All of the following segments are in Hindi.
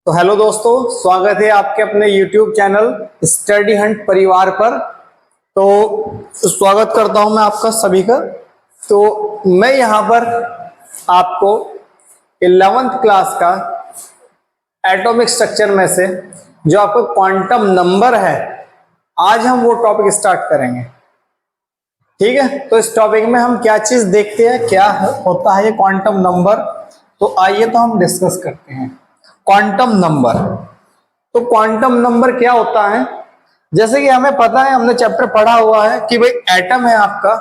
तो हेलो दोस्तों, स्वागत है आपके अपने YouTube चैनल स्टडी हंट परिवार पर। तो स्वागत करता हूं मैं आपका सभी का। तो मैं यहां पर आपको 11th क्लास का एटॉमिक स्ट्रक्चर में से जो आपका क्वांटम नंबर है, आज हम वो टॉपिक स्टार्ट करेंगे। ठीक है, तो इस टॉपिक में हम क्या चीज देखते हैं, क्या होता है ये क्वांटम नंबर। तो आइए तो हम डिस्कस करते हैं क्वांटम नंबर। तो क्वांटम नंबर क्या होता है, जैसे कि हमें पता है, हमने चैप्टर पढ़ा हुआ है कि भाई एटम है आपका,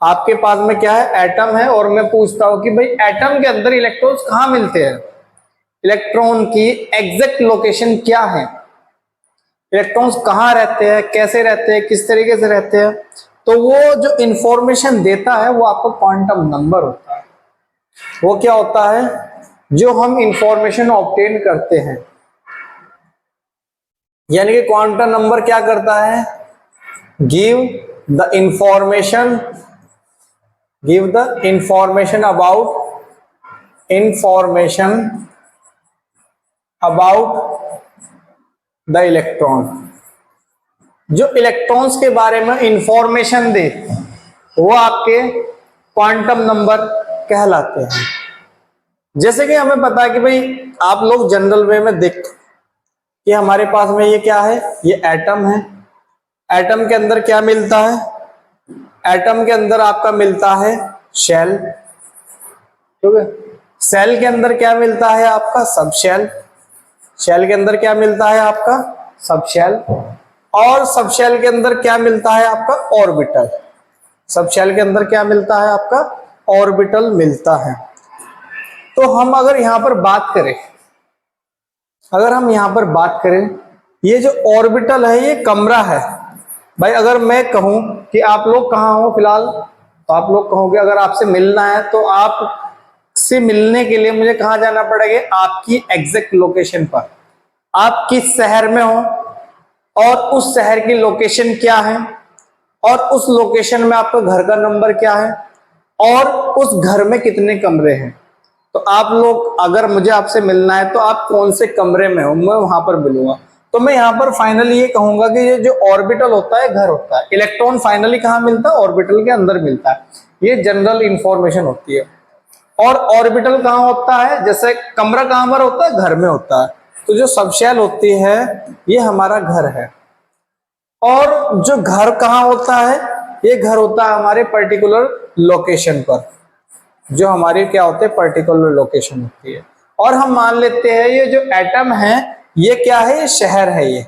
आपके पास में क्या है, एटम है। और मैं पूछता हूं कि भाई एटम के अंदर इलेक्ट्रॉन्स कहां मिलते हैं, इलेक्ट्रॉन की एग्जैक्ट लोकेशन क्या है, इलेक्ट्रॉन्स कहां रहते हैं, कैसे रहते हैं, किस तरीके से रहते हैं। तो वो जो इंफॉर्मेशन देता है वो आपका क्वांटम नंबर होता है। वो क्या होता है, जो हम इंफॉर्मेशन ऑब्टेन करते हैं, यानी कि क्वांटम नंबर क्या करता है, give the information about the electron. जो इलेक्ट्रॉन्स के बारे में इंफॉर्मेशन दे वो आपके क्वांटम नंबर कहलाते हैं। जैसे कि हमें पता है कि भाई आप लोग जनरल वे में देख कि हमारे पास में ये क्या है, ये एटम है। एटम के अंदर क्या मिलता है, एटम के अंदर आपका मिलता है शेल। ठीक है, सेल के अंदर क्या मिलता है आपका, सब शेल। शेल के अंदर क्या मिलता है आपका, सब शेल। और सब शेल के अंदर क्या मिलता है आपका, ऑर्बिटल। सब शेल के अंदर क्या मिलता है आपका, ऑर्बिटल मिलता है। तो हम अगर यहां पर बात करें, ये जो ऑर्बिटल है ये कमरा है। भाई अगर मैं कहूं कि आप लोग कहां हो फिलहाल, तो आप लोग कहोगे अगर आपसे मिलना है तो आप से मिलने के लिए मुझे कहां जाना पड़ेगा, आपकी एग्जैक्ट लोकेशन पर। आप किस शहर में हो और उस शहर की लोकेशन क्या है, और उस लोकेशन में आपका घर का नंबर क्या है, और उस घर में कितने कमरे हैं। तो आप लोग अगर मुझे आपसे मिलना है तो आप कौन से कमरे में हो, मैं वहां पर मिलूंगा। तो मैं यहाँ पर फाइनली ये कहूंगा कि ये जो ऑर्बिटल होता है घर होता है। इलेक्ट्रॉन फाइनली कहाँ मिलता है, ऑर्बिटल के अंदर मिलता है। ये जनरल इंफॉर्मेशन होती है। और ऑर्बिटल कहाँ होता है, जैसे कमरा कहाँ पर होता है, घर में होता है। तो जो सबशेल होती है ये हमारा घर है। और जो घर कहाँ होता है, ये घर होता है हमारे पर्टिकुलर लोकेशन पर, जो हमारी क्या होते हैं, पर्टिकुलर लोकेशन होती है। और हम मान लेते हैं ये जो एटम है ये क्या है, ये शहर है। ये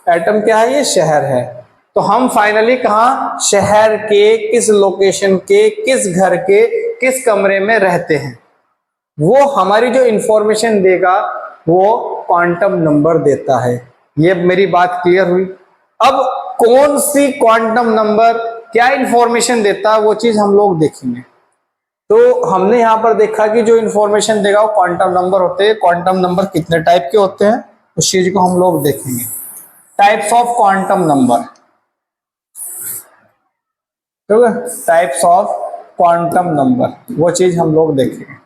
एटम क्या है, ये शहर है। तो हम फाइनली कहाँ, शहर के किस लोकेशन के, किस घर के किस कमरे में रहते हैं, वो हमारी जो इंफॉर्मेशन देगा वो क्वांटम नंबर देता है। ये मेरी बात क्लियर हुई। अब कौन सी क्वांटम नंबर क्या इंफॉर्मेशन देता है वो चीज हम लोग देखेंगे। तो हमने यहां पर देखा कि जो इंफॉर्मेशन देगा वो क्वांटम नंबर होते हैं। क्वांटम नंबर कितने टाइप के होते हैं उस चीज को हम लोग देखेंगे। टाइप्स ऑफ क्वांटम नंबर, ठीक है, टाइप्स ऑफ क्वांटम नंबर वो चीज हम लोग देखेंगे।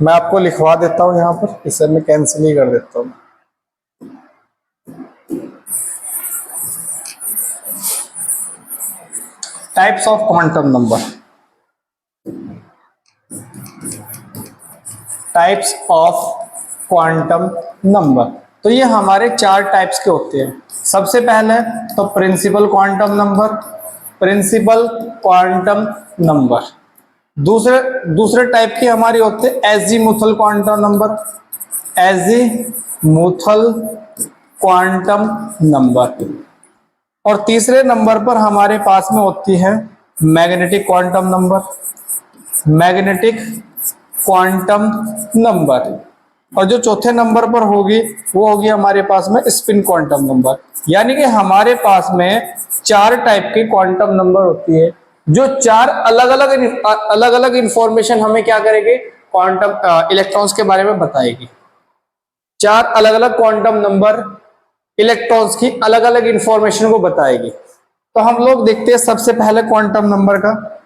मैं आपको लिखवा देता हूं यहां पर, इसे मैं कैंसिल ही कर देता हूं। Types of quantum number, types of quantum number. तो ये हमारे 4 टाइप्स के होते हैं। सबसे पहले तो principal quantum number, principal quantum number. दूसरे टाइप की हमारी होते हैं azimuthal quantum number, azimuthal quantum number. और तीसरे नंबर पर हमारे पास में होती है magnetic quantum number, magnetic quantum number. और जो चौथे नंबर पर होगी वो होगी हमारे पास में स्पिन क्वांटम नंबर। यानी कि हमारे पास में 4 टाइप की क्वांटम नंबर होती है, जो 4 अलग अलग इंफॉर्मेशन हमें क्या करेंगे, क्वांटम इलेक्ट्रॉन्स के बारे में बताएगी। 4 अलग अलग क्वांटम नंबर इलेक्ट्रॉन्स की अलग अलग इंफॉर्मेशन को बताएगी। तो हम लोग देखते हैं सबसे पहले क्वांटम नंबर का,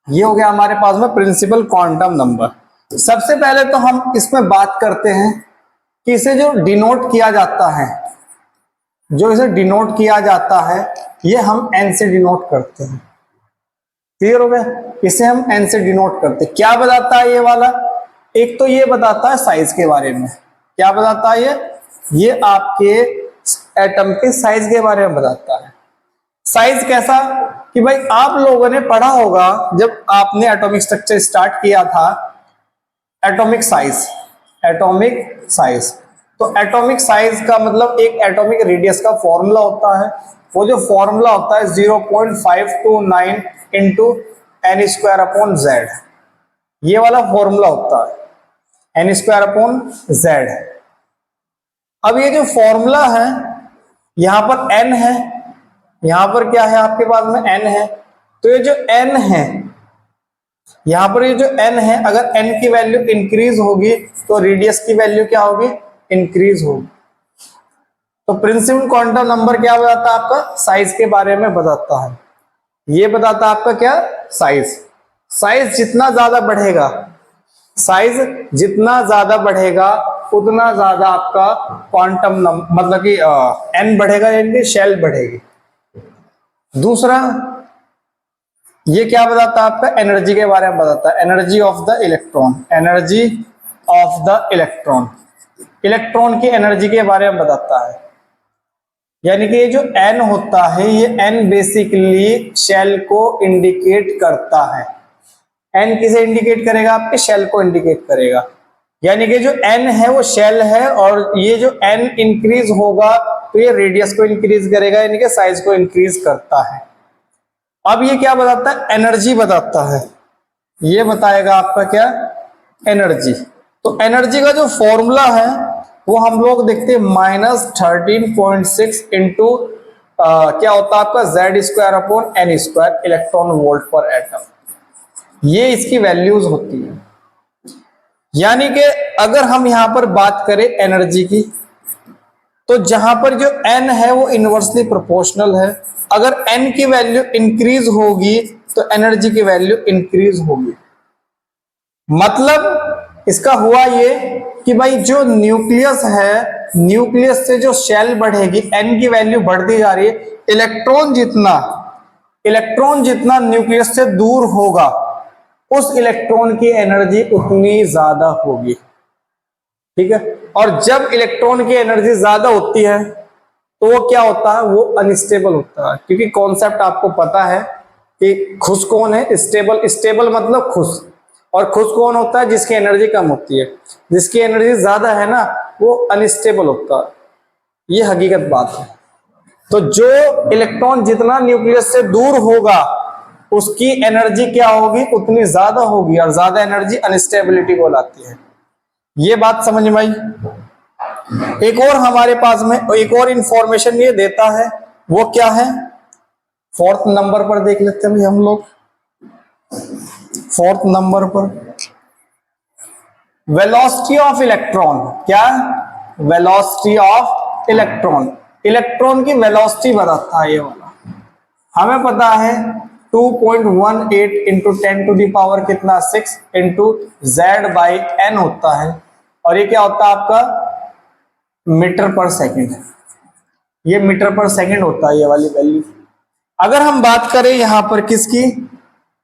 ये हो गया हमारे पास में प्रिंसिपल क्वांटम नंबर। सबसे पहले तो हम इसमें बात करते हैं कि इसे जो डिनोट किया जाता है, जो इसे डिनोट किया जाता है, ये हम n से डिनोट करते हैं। क्लियर हो गया? इसे हम n से डिनोट करते हैं। क्या बताता है ये वाला? एक तो ये बताता है साइज के बारे में। क्या बताता है ये आपके एटम के साइज के बारे में बताता है। साइज कैसा कि भाई आप लोगों ने पढ़ा होगा जब आपने एटॉमिक स्ट्रक्चर स्टार्ट किया था, एटॉमिक साइज। एटॉमिक साइज, तो एटॉमिक साइज का मतलब एक एटॉमिक रेडियस का फॉर्मूला होता है। वो जो फॉर्मूला होता है 0.529 into n square upon Z, ये वाला फॉर्मूला होता है एन स्क्वायर अपॉन जेड। अब ये जो फॉर्मूला है, यहां पर एन है, यहां पर क्या है आपके पास में एन है। तो ये जो एन है, यहां पर ये जो एन है, अगर एन की वैल्यू इंक्रीज होगी तो रेडियस की वैल्यू क्या होगी? इंक्रीज होगी। तो प्रिंसिपल क्वांटम नंबर क्या बताता है? आपका साइज के बारे में बताता है। ये बताता है आपका क्या? साइज। साइज जितना ज्यादा बढ़ेगा, साइज जितना ज्यादा बढ़ेगा उतना ज्यादा आपका क्वांटम नंबर मतलब कि एन बढ़ेगा, यानी शेल बढ़ेगी। दूसरा, ये क्या बताता है? आपका एनर्जी के बारे में बताता है। Energy of the electron, energy of the electron, electron की एनर्जी के बारे में बताता है। यानी कि ये जो एन होता है, ये एन बेसिकली शेल को इंडिकेट करता है। एन किसे इंडिकेट करेगा? आपके शेल को इंडिकेट करेगा। यानी कि जो एन है वो शेल है, और ये जो एन इंक्रीज होगा तो ये रेडियस को इंक्रीज करेगा, यानी कि साइज को इंक्रीज करता है। अब ये क्या बताता है? एनर्जी बताता है। ये बताएगा आपका क्या? एनर्जी। तो एनर्जी का जो फॉर्मूला है वो हम लोग देखते हैं -13.6 इंटू क्या होता है आपका Z square upon n square electron volt पर एटम। ये इसकी वैल्यूज होती है। यानी कि अगर हम यहां पर बात करें एनर्जी की, तो जहां पर जो एन है वो इनवर्सली प्रोपोर्शनल है। अगर एन की वैल्यू इंक्रीज होगी तो एनर्जी की वैल्यू इंक्रीज होगी। मतलब इसका हुआ ये कि भाई जो न्यूक्लियस है, न्यूक्लियस से जो शेल बढ़ेगी, एन की वैल्यू बढ़ती जा रही है। इलेक्ट्रॉन जितना न्यूक्लियस से दूर होगा, उस इलेक्ट्रॉन की एनर्जी उतनी ज्यादा होगी। ठीक है? और जब इलेक्ट्रॉन की एनर्जी ज्यादा होती है तो वो क्या होता है? वो अनस्टेबल होता है। क्योंकि कॉन्सेप्ट आपको पता है कि खुश कौन है? स्टेबल। स्टेबल मतलब खुश। और खुश कौन होता है? जिसकी एनर्जी कम होती है। जिसकी एनर्जी ज्यादा है ना, वो अनस्टेबल होता है। ये हकीकत बात है। तो जो इलेक्ट्रॉन जितना न्यूक्लियस से दूर होगा, उसकी एनर्जी क्या होगी? उतनी ज्यादा होगी, और ज्यादा एनर्जी अनस्टेबिलिटी को लाती है। ये बात समझ में आई? एक और हमारे पास में एक और इंफॉर्मेशन ये देता है, वो क्या है? 4th नंबर पर देख लेते हैं हम लोग। 4th नंबर पर वेलोसिटी ऑफ इलेक्ट्रॉन। क्या? Velocity of electron. इलेक्ट्रॉन की वेलोसिटी बताता है ये वाला। हमें पता है 2.18 इंटू 10 टू दी पावर कितना 6 इंटू जेड बाई एन होता है। और ये क्या होता है आपका? मीटर पर सेकेंड। ये मीटर पर सेकेंड होता है ये वाली वैल्यू। अगर हम बात करें यहां पर किसकी?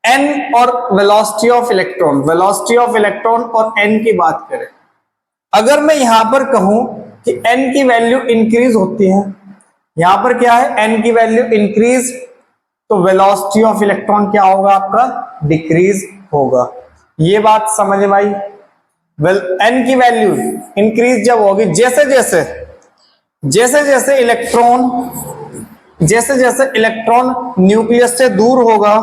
एन और velocity of electron, velocity of electron और एन की बात करें, अगर मैं यहां पर कहूं कि एन की वैल्यू इंक्रीज होती है, यहां पर क्या है? एन की वैल्यू इंक्रीज, तो वेलोसिटी ऑफ इलेक्ट्रॉन क्या होगा आपका? डिक्रीज होगा। ये बात समझ में आई? एन की वैल्यू इंक्रीज जब होगी, जैसे जैसे इलेक्ट्रॉन न्यूक्लियस से दूर होगा,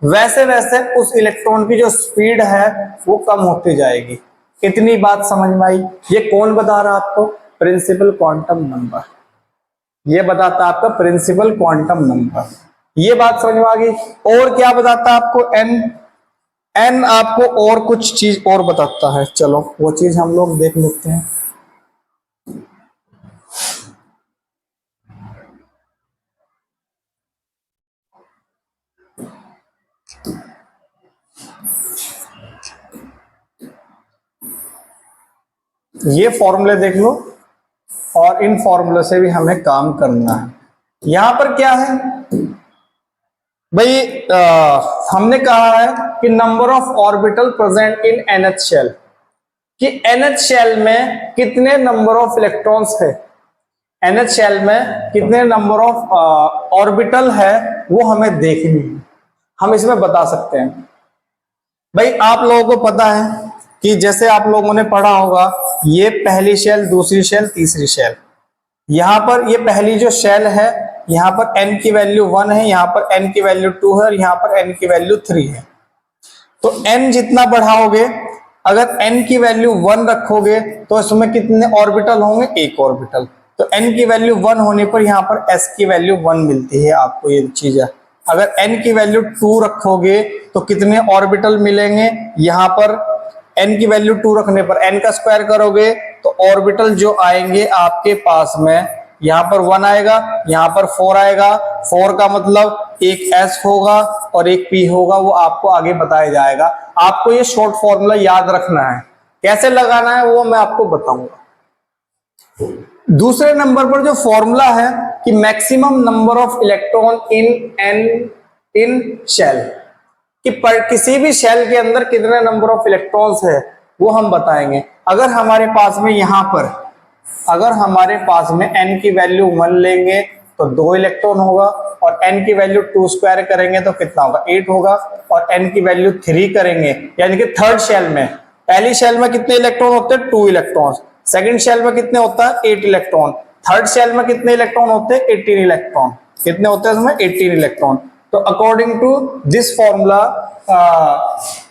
वैसे वैसे उस इलेक्ट्रॉन की जो स्पीड है वो कम होती जाएगी। इतनी बात समझ में आई? ये कौन बता रहा है आपको? Principal quantum number. ये बताता है आपका प्रिंसिपल क्वांटम नंबर। ये बात समझ में आ गई? और क्या बताता है आपको? एन एन आपको और कुछ चीज और बताता है, चलो वो चीज हम लोग देख लेते हैं। ये फॉर्मूले देख लो और इन फॉर्मूले से भी हमें काम करना है। यहां पर क्या है भाई, हमने कहा है कि number of orbital present in nth shell, कि एनएच शेल में कितने नंबर ऑफ इलेक्ट्रॉन्स है, एनएच शेल में कितने नंबर ऑफ ऑर्बिटल है वो हमें देखनी है। हम इसमें बता सकते हैं भाई, आप लोगों को पता है कि जैसे आप लोगों ने पढ़ा होगा, ये पहली शेल, दूसरी शेल, तीसरी शेल। यहां पर ये पहली जो शेल है, यहां पर n की वैल्यू 1 है, यहां पर n की वैल्यू 2 है और यहां पर n की वैल्यू 3 है। तो n जितना बढ़ाओगे, अगर n की वैल्यू 1 रखोगे तो इसमें कितने ऑर्बिटल होंगे, एक ऑर्बिटल। तो n की वैल्यू 1 होने पर यहां पर s की वैल्यू 1 मिलती है आपको, ये चीज है। अगर n की वैल्यू 2 रखोगे तो कितने ऑर्बिटल मिलेंगे, यहां पर n की वैल्यू 2 रखने पर n का स्क्वायर करोगे तो ऑर्बिटल जो आएंगे आपके पास में, यहां पर 1 आएगा, यहां पर 4 आएगा। 4 का मतलब एक s होगा और एक p होगा, वो आपको आगे बताया जाएगा। आपको ये शॉर्ट फॉर्मूला याद रखना है, कैसे लगाना है वो मैं आपको बताऊंगा। दूसरे नंबर पर जो फॉर्मूला है कि maximum number of electron in shell, कि पर किसी भी शेल के अंदर कितने नंबर ऑफ इलेक्ट्रॉन्स है वो हम बताएंगे। अगर हमारे पास में यहां पर, अगर हमारे पास में n की वैल्यू 1 लेंगे तो 2 इलेक्ट्रॉन होगा, और n की वैल्यू 2 स्क्वायर करेंगे तो कितना होगा, 8 होगा, और n की वैल्यू 3 करेंगे, यानी कि थर्ड शेल में, पहली शेल में कितने इलेक्ट्रॉन होते हैं, 2 इलेक्ट्रॉन। सेकंड शेल में कितने होता है, 8 इलेक्ट्रॉन। थर्ड शेल में कितने इलेक्ट्रॉन होते हैं, 18 इलेक्ट्रॉन। कितने होते हैं इसमें, 18 इलेक्ट्रॉन। तो according to this formula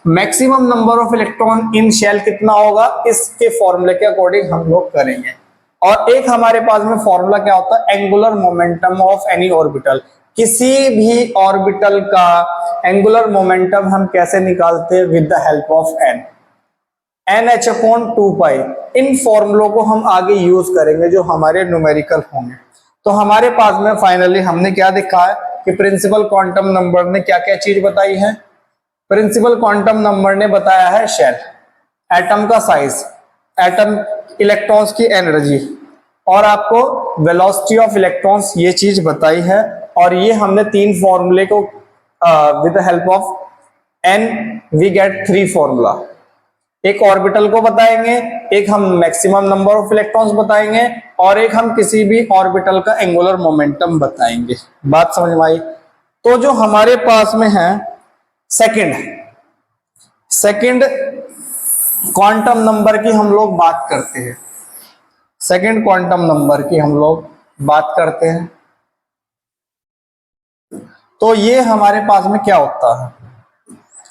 maximum number of electron in shell कितना होगा, इसके फॉर्मूले के अकॉर्डिंग हम लोग करेंगे। और एक हमारे पास में फॉर्मूला क्या होता है, angular momentum of any orbital. किसी भी ऑर्बिटल का एंगुलर मोमेंटम हम कैसे निकालते हैं, with the help of n, NH/2π। इन फॉर्मूलों को हम आगे यूज करेंगे जो हमारे न्यूमेरिकल होंगे। तो हमारे पास में फाइनली हमने क्या देखा है कि प्रिंसिपल क्वांटम नंबर ने क्या क्या चीज बताई है। प्रिंसिपल क्वांटम नंबर ने बताया है शेल, एटम का साइज, एटम इलेक्ट्रॉन्स की एनर्जी, और आपको वेलोसिटी ऑफ इलेक्ट्रॉन्स, ये चीज बताई है। और ये हमने 3 फॉर्मूले को with the help of n we get 3 formula. एक ऑर्बिटल को बताएंगे, एक हम मैक्सिमम नंबर ऑफ इलेक्ट्रॉन्स बताएंगे, और एक हम किसी भी ऑर्बिटल का एंगुलर मोमेंटम बताएंगे। बात समझ में आई। तो जो हमारे पास में है सेकंड क्वांटम नंबर की हम लोग बात करते हैं, सेकंड क्वांटम नंबर की हम लोग बात करते हैं। तो ये हमारे पास में क्या होता है,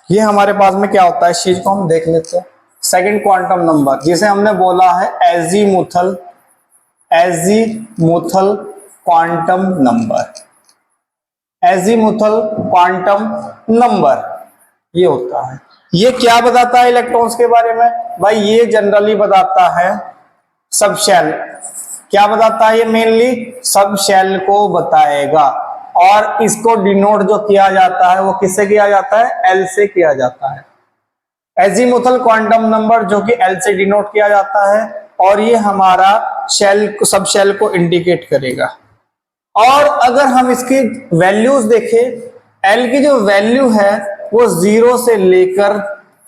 ये हमारे पास में क्या होता है, इस चीज को हम देख लेते हैं। सेकंड क्वांटम नंबर जिसे हमने बोला है azimuthal quantum number, azimuthal quantum number ये होता है। ये क्या बताता है इलेक्ट्रॉन्स के बारे में भाई, ये जनरली बताता है सब शेल। क्या बताता है ये, मेनली सब शेल को बताएगा। और इसको डिनोट जो किया जाता है वो किससे किया जाता है, एल से किया जाता है। एजीमुथल क्वांटम नंबर जो कि एल से डिनोट किया जाता है, और ये हमारा शेल को, सब शेल को इंडिकेट करेगा। और अगर हम इसकी वैल्यूज देखें, एल की जो वैल्यू है वो 0 से लेकर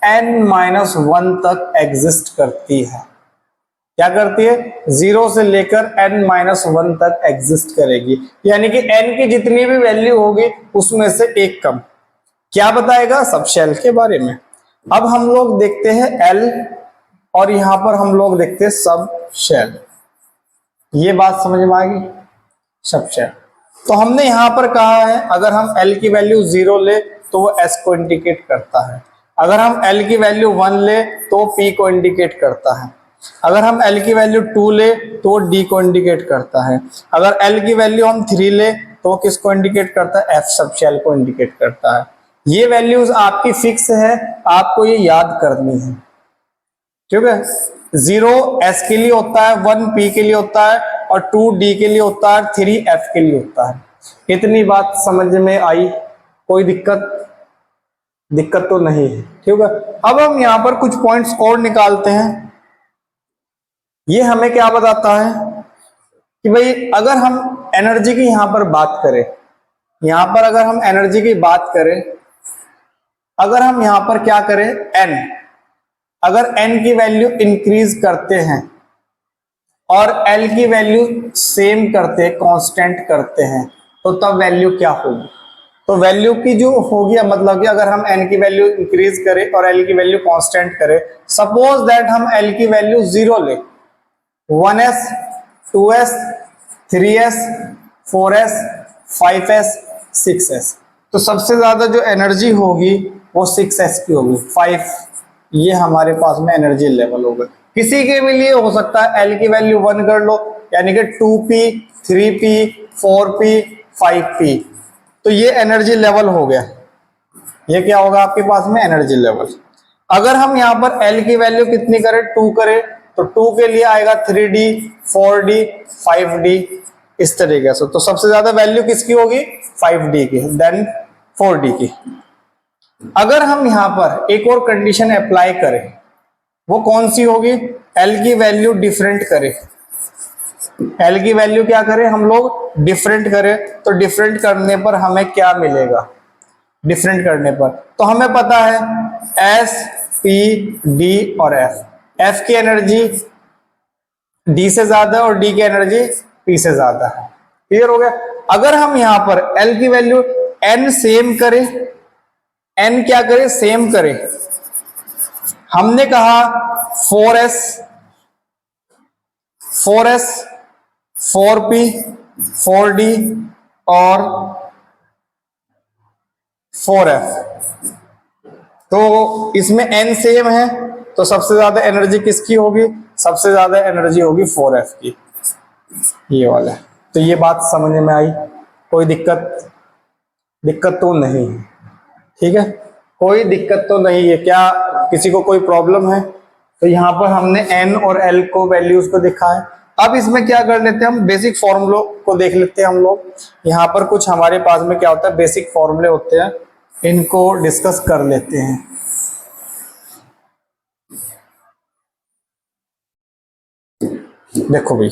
n-1 तक एग्जिस्ट करती है। क्या करती है, 0 से लेकर n-1 तक एग्जिस्ट करेगी, यानी कि n की जितनी भी वैल्यू होगी उसमें से एक कम। क्या बताएगा, सब शेल के बारे में। अब हम लोग देखते हैं L, और यहां पर हम लोग देखते हैं सब शेल। ये बात समझ में आ गई, सब शेल। तो हमने यहां पर कहा है अगर हम L की वैल्यू 0 ले तो वो S को इंडिकेट करता है, अगर हम L की वैल्यू 1 ले तो P को इंडिकेट करता है, अगर हम L की वैल्यू 2 ले तो D को इंडिकेट करता है, अगर L की वैल्यू हम 3 ले तो किसको इंडिकेट करता है, F सब शेल को इंडिकेट करता है। ये वैल्यूज आपकी फिक्स है, आपको ये याद करनी है, ठीक है। 0 S के लिए होता है, 1 P के लिए होता है और 2 D के लिए होता है, 3 F के लिए होता है। इतनी बात समझ में आई? कोई दिक्कत तो नहीं है, ठीक है। अब हम यहां पर कुछ पॉइंट्स और निकालते हैं। ये हमें क्या बताता है कि भाई अगर हम एनर्जी की यहां पर बात करें, यहां पर अगर हम एनर्जी की बात करें, अगर हम यहां पर क्या करें, n, अगर n की वैल्यू इंक्रीज करते हैं और L की वैल्यू सेम करते हैं, कांस्टेंट करते हैं, तो तब वैल्यू क्या होगी? तो वैल्यू की जो होगी, मतलब कि अगर हम n की वैल्यू इंक्रीज करें और L की वैल्यू कांस्टेंट करें, सपोज दैट हम L की वैल्यू 0 ले, 1s, 2s, 3s, 4s, 5s, 6s, तो सबसे ज्यादा जो एनर्जी होगी वो 6s की होगी। 5 ये हमारे पास में एनर्जी लेवल होगा। किसी के भी लिए हो सकता है L की वैल्यू 1 कर लो, यानी कि 2p, 3p, 4p, 5p, तो ये एनर्जी लेवल हो गया। ये क्या होगा आपके पास में, एनर्जी लेवल। अगर हम यहां पर L की वैल्यू कितनी करें, 2 करें, तो 2 के लिए आएगा 3D, 4D, 5D, इस तरीके से। तो सबसे ज्यादा वैल्यू किसकी होगी, 5D की, देन 4D की। अगर हम यहां पर एक और कंडीशन अप्लाई करें, वो कौन सी होगी, L की वैल्यू डिफरेंट करें, L की वैल्यू क्या करें हम लोग, डिफरेंट करें, तो डिफरेंट करने पर हमें क्या मिलेगा, डिफरेंट करने पर तो हमें पता है S, P, D और F की एनर्जी D से ज्यादा और D की एनर्जी P से ज्यादा है। क्लियर हो गया। अगर हम यहां पर L की वैल्यू N सेम करें, N क्या करें, सेम करें, हमने कहा 4S, 4P, 4D और 4F, तो इसमें N सेम है, तो सबसे ज्यादा एनर्जी किसकी होगी, सबसे ज्यादा एनर्जी होगी 4F की, ये वाला। तो ये बात समझ में आई? कोई दिक्कत तो नहीं है, ठीक है, कोई दिक्कत तो नहीं है। क्या किसी को कोई प्रॉब्लम है? तो यहां पर हमने N और L को वैल्यूज को देखा है। अब इसमें क्या कर लेते हैं हम, बेसिक फॉर्मूलों को देख लेते हैं हम लोग। यहाँ पर कुछ हमारे पास में क्या होता है, बेसिक फॉर्मूले होते हैं, इनको डिस्कस कर लेते हैं। देखो भाई,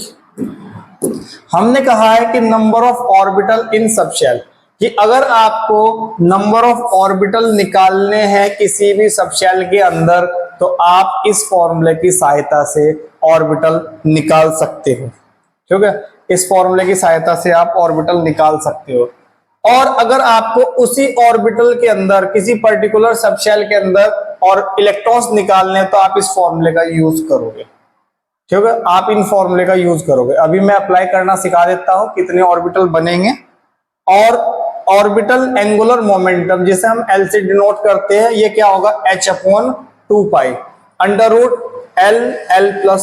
हमने कहा है कि number of orbital in subshell, कि अगर आपको नंबर ऑफ ऑर्बिटल निकालने हैं किसी भी सबशेल के अंदर, तो आप इस फॉर्मूले की सहायता से ऑर्बिटल निकाल सकते हो, ठीक है। इस फॉर्मूले की सहायता से आप ऑर्बिटल निकाल सकते हो। और अगर आपको उसी ऑर्बिटल के अंदर, किसी पर्टिकुलर सबशेल के अंदर और इलेक्ट्रॉन्स निकालने हैं, तो आप इस फॉर्मूले का यूज करोगे, ठीक है, आप इन फॉर्मूले का यूज करोगे। अभी मैं अप्लाई करना सिखा देता हूं कितने ऑर्बिटल बनेंगे। और ऑर्बिटल एंगुलर मोमेंटम, जिसे हम L से डिनोट करते हैं, ये क्या होगा, h/2π under root L+1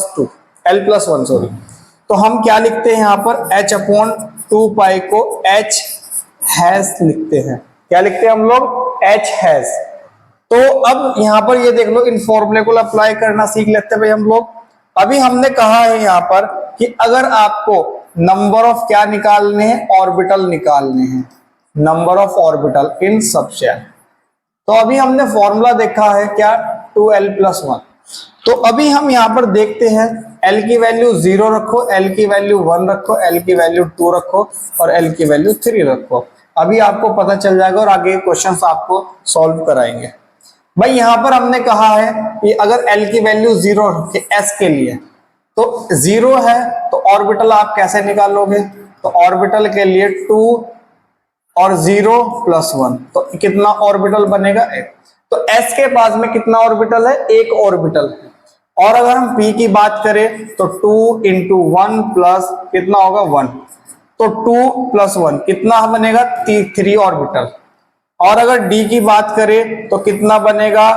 sorry. तो हम क्या लिखते हैं यहां पर, h/2π को h हैश लिखते हैं। क्या लिखते हैं हम लोग, h हैश। तो अब यहां पर ये देख लो, इन फॉर्मूले को अप्लाई करना सीख लेते हैं भाई हम लोग। अभी हमने कहा है यहां पर कि अगर आपको नंबर ऑफ क्या निकालने हैं, ऑर्बिटल निकालने हैं, number of orbital in subshell. तो अभी हमने फॉर्मूला देखा है क्या, 2l+1। तो अभी हम यहां पर देखते हैं, L की वैल्यू 0 रखो, L की वैल्यू 1 रखो, L की वैल्यू 2 रखो और L की वैल्यू 3 रखो। अभी आपको पता चल जाएगा और आगे क्वेश्चंस आपको सॉल्व कराएंगे। भाई यहां पर हमने कहा है कि अगर L की वैल्यू 0 रखे S के लिए, तो 0 है, तो ऑर्बिटल आप कैसे निकालोगे, तो ऑर्बिटल के लिए 2 और 0+1, तो कितना ऑर्बिटल बनेगा, तो S के पास में कितना ऑर्बिटल है, एक ऑर्बिटल है। और अगर हम P की बात करें, तो 2 × 1 प्लस कितना होगा, 1, तो 2 + 1 कितना बनेगा, 3 ऑर्बिटल। और अगर D की बात करें तो कितना बनेगा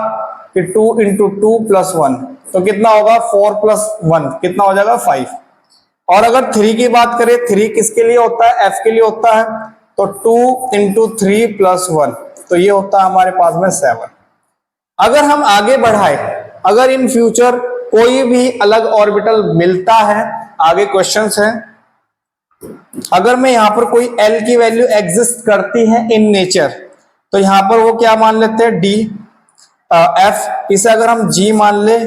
कि 2 × 2 + 1, तो कितना होगा, 4 + 1 कितना हो जाएगा, 5। और अगर 3 की बात करें, 3 किसके लिए होता है, F के लिए होता है, तो 2 × 3 + 1 तो ये होता है हमारे पास में 7। अगर हम आगे बढ़ाए, अगर इन फ्यूचर कोई भी अलग ऑर्बिटल मिलता है, आगे क्वेश्चंस हैं, अगर मैं यहां पर कोई L की वैल्यू एग्जिस्ट करती है इन नेचर, तो यहां पर वो क्या मान लेते हैं, D F, इसे अगर हम G मान ले,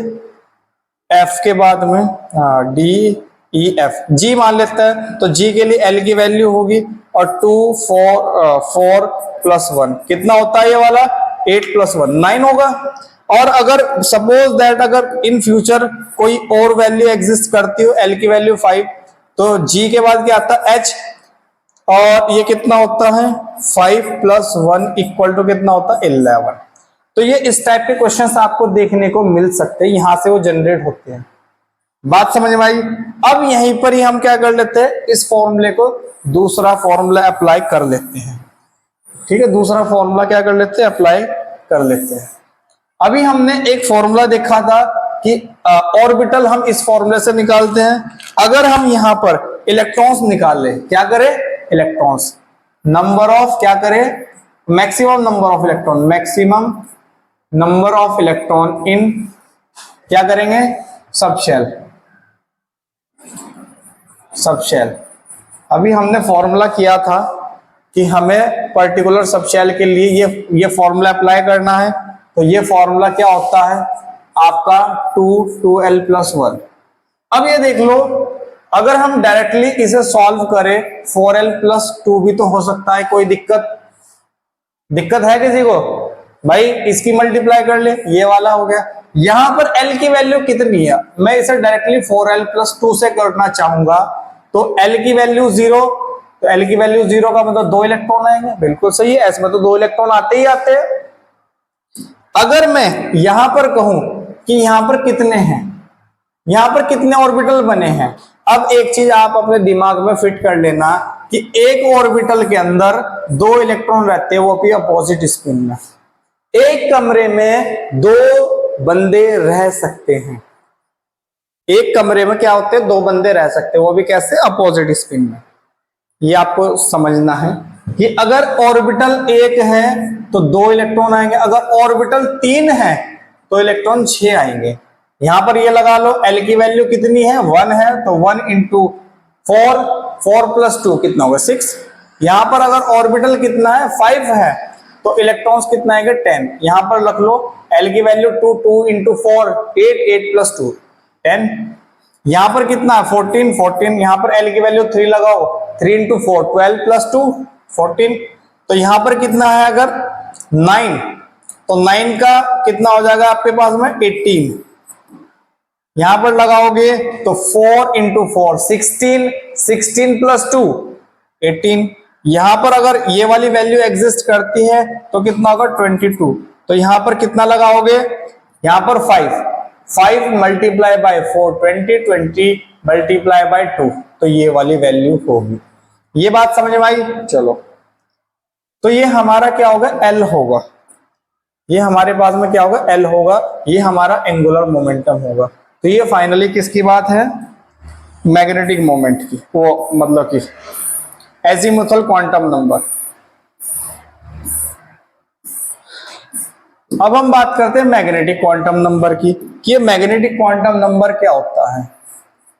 F के बाद में D E F, G मान लेते हैं, तो G के लिए L की वैल्यू होगी और 2 4 प्लस 1 कितना होता है, ये वाला 8 प्लस 1 9 होगा। और अगर सपोज दैट अगर इन फ्यूचर कोई और वैल्यू एग्जिस्ट करती हो, L की वैल्यू 5, तो G के बाद क्या आता है, H, और ये कितना होता है 5 प्लस 1 इक्वल टू कितना होता है 11। तो ये इस टाइप के क्वेश्चंस आपको देखने को मिल सकते हैं, यहां से वो जनरेट होते हैं। बात समझ में आई। अब यहीं पर ही हम क्या कर लेते हैं, इस फॉर्मूले को दूसरा फॉर्मूला अप्लाई कर लेते हैं। ठीक है, दूसरा फॉर्मूला क्या कर लेते हैं, अप्लाई कर लेते हैं। अभी हमने एक फॉर्मूला देखा था कि ऑर्बिटल हम इस फॉर्मूले से निकालते हैं। अगर हम यहां पर इलेक्ट्रॉन्स निकाल ले, क्या करें, इलेक्ट्रॉन्स नंबर ऑफ, क्या करें, maximum number of electron, maximum number of electron इन, क्या करेंगे, सबशेल, सबशेल। अभी हमने फॉर्मूला किया था कि हमें पर्टिकुलर सबशेल के लिए ये फॉर्मूला अप्लाई करना है। तो ये फॉर्मूला क्या होता है आपका 2l प्लस 1। अब ये देख लो, अगर हम डायरेक्टली इसे सॉल्व करें 4l प्लस 2 भी तो हो सकता है, कोई दिक्कत है किसी को, भाई इसकी मल्टीप्लाई कर ले, ये वाला हो गया। यहां पर L की वैल्यू कितनी है, मैं इसे डायरेक्टली 4l प्लस 2 से करना चाहूंगा, तो L की वैल्यू 0, तो L की वैल्यू 0 का मतलब 2 इलेक्ट्रॉन आएंगे, बिल्कुल सही है, इसमें तो 2 इलेक्ट्रॉन आते ही आते हैं। अगर मैं यहां पर कहूं कि यहां पर कितने हैं, यहां पर कितने ऑर्बिटल बने हैं, अब एक चीज आप अपने दिमाग में फिट कर लेना कि एक ऑर्बिटल के अंदर 2 इलेक्ट्रॉन रहते हैं, वो भी अपोजिट स्पिन में। एक कमरे में 2 बंदे रह सकते हैं, एक कमरे में क्या होते हैं, 2 बंदे रह सकते हैं, वो भी कैसे, अपोजिट स्पिन में। ये आपको समझना है कि अगर ऑर्बिटल 1 है तो 2 इलेक्ट्रॉन आएंगे, अगर ऑर्बिटल 3 है तो इलेक्ट्रॉन 6 आएंगे। यहां पर ये लगा लो, L की वैल्यू कितनी है, 1 है, तो 1 इंटू 4 प्लस 2 कितना होगा 6। यहां पर अगर ऑर्बिटल कितना है, 5 है, तो इलेक्ट्रॉन्स कितना आएगा 10। यहां पर रख लो L की वैल्यू 2 इंटू 4 8 प्लस 2 10। यहां पर कितना है 14, यहां पर L की वैल्यू 3 लगाओ, 3 इंटू 4 12 प्लस 2 14। तो यहां पर कितना है, अगर 9, तो 9 का कितना हो जाएगा आपके पास में 18। यहां पर लगाओगे तो 4 इंटू 4 16 प्लस 2 18। यहां पर अगर ये वाली वैल्यू एग्जिस्ट करती है तो कितना होगा 22। तो यहां पर कितना लगाओगे, यहां पर 5 मल्टीप्लाई बाय 4 20 मल्टीप्लाई बाय 2, तो ये वाली वैल्यू होगी। ये बात समझ में आई। चलो, तो ये हमारा क्या होगा, L होगा, ये हमारे पास में क्या होगा, L होगा, ये हमारा एंगुलर मोमेंटम होगा। तो ये फाइनली किसकी बात है, मैग्नेटिक मोमेंट की, वो मतलब कि एजीमुथल क्वांटम नंबर। अब हम बात करते हैं मैग्नेटिक क्वांटम नंबर की, कि ये मैग्नेटिक क्वांटम नंबर क्या होता है।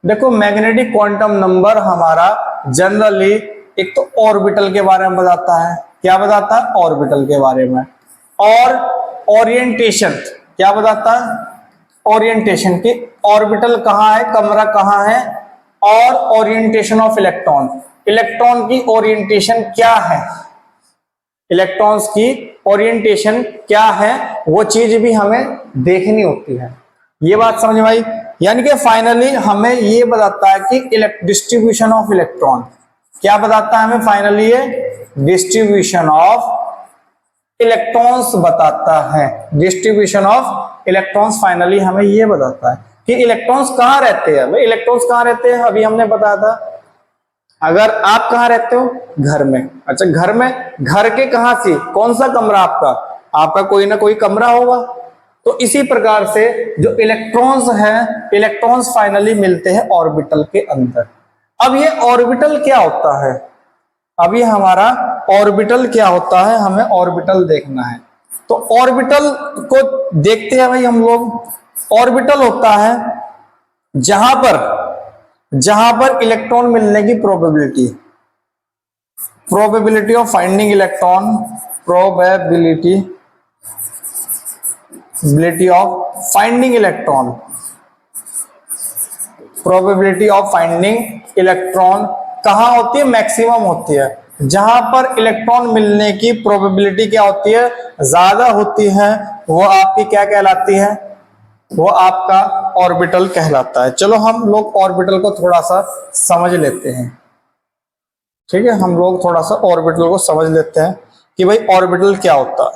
देखो, मैग्नेटिक क्वांटम नंबर हमारा जनरली एक तो ऑर्बिटल के बारे में बताता है, क्या बताता है, ऑर्बिटल के बारे में, और ओरिएंटेशन क्या बताता है, ओरिएंटेशन की ऑर्बिटल कहाँ है, कमरा कहाँ है, और ओरिएंटेशन ऑफ इलेक्ट्रॉन, इलेक्ट्रॉन की ओरिएंटेशन क्या है, इलेक्ट्रॉन्स की ओरिएंटेशन क्या है, वो चीज भी हमें देखनी होती है। ये बात समझ में आई। यानी कि फाइनली हमें ये बताता है कि डिस्ट्रीब्यूशन ऑफ इलेक्ट्रॉन, क्या बताता है हमें फाइनली, ये डिस्ट्रीब्यूशन ऑफ इलेक्ट्रॉन्स बताता है, डिस्ट्रीब्यूशन ऑफ इलेक्ट्रॉन्स फाइनली हमें ये बताता है कि इलेक्ट्रॉन्स कहाँ रहते हैं। भाई इलेक्ट्रॉन्स कहाँ रहते हैं, अभी हमने बताया था, अगर आप कहाँ रहते हो, घर में। अच्छा, घर में, घर के कहां से, कौन सा कमरा आपका, आपका कोई ना कोई कमरा होगा। तो इसी प्रकार से जो इलेक्ट्रॉन्स हैं, इलेक्ट्रॉन्स फाइनली मिलते हैं ऑर्बिटल के अंदर। अब ये ऑर्बिटल क्या होता है, अब ये हमारा ऑर्बिटल क्या होता है, हमें ऑर्बिटल देखना है। तो ऑर्बिटल को देखते हैं भाई हम लोग। ऑर्बिटल होता है जहां पर इलेक्ट्रॉन मिलने की probability of finding electron, probability of finding electron, probability of finding electron कहां होती है, मैक्सिमम होती है। जहां पर इलेक्ट्रॉन मिलने की प्रोबेबिलिटी क्या होती है, ज्यादा होती है, वो आपकी क्या कहलाती है, वो आपका ऑर्बिटल कहलाता है। चलो हम लोग ऑर्बिटल को थोड़ा सा समझ लेते हैं। ठीक है, हम लोग थोड़ा सा ऑर्बिटल को समझ लेते हैं कि भाई ऑर्बिटल क्या होता है।